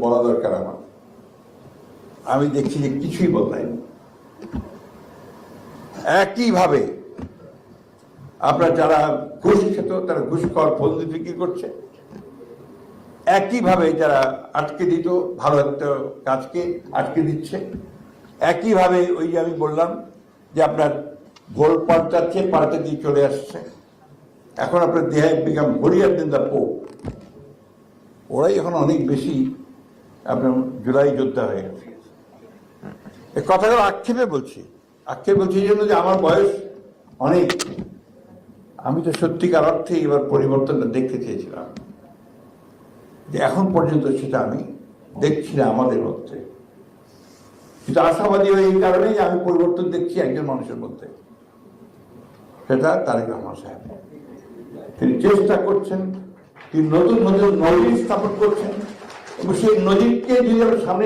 বলা দরকার আমার। আমি দেখছি যে কিছুই বদলায়নি। একইভাবে আপনার যারা ঘুষ খেত তারা ঘুষ খাওয়ার ফন্দি বিক্রি করছে, একইভাবে যারা আটকে দিত ভালো একটা কাজকে আটকে দিচ্ছে, একইভাবে ওই যে আমি বললাম যে আপনার ভোল পাল্টা দিয়ে চলে আসছে। এখন আপনার দেহে বিকাম হরিয়ার দিন দা পোপ, ওরাই এখন অনেক বেশি আপনার জুলাই যোদ্ধা হয়ে গেছে। এই কথাগুলো আক্ষেপে বলছি এই জন্য যে আমার বয়স অনেক, আমি তো সত্যিকার অর্থে এবার পরিবর্তনটা দেখতে চেয়েছিলাম, যে এখন পর্যন্ত সেটা আমি দেখছি না আমাদের মধ্যে। কিন্তু আশাবাদী হয় এই কারণে যে আমি পরিবর্তন দেখছি একজন মানুষের মধ্যে, সেটা তারেক রহমান সাহেব। তিনি চেষ্টা করছেন, তিনি নতুন নজির স্থাপন করছেন, এবং সেই নজিরকে যদি আমরা সামনে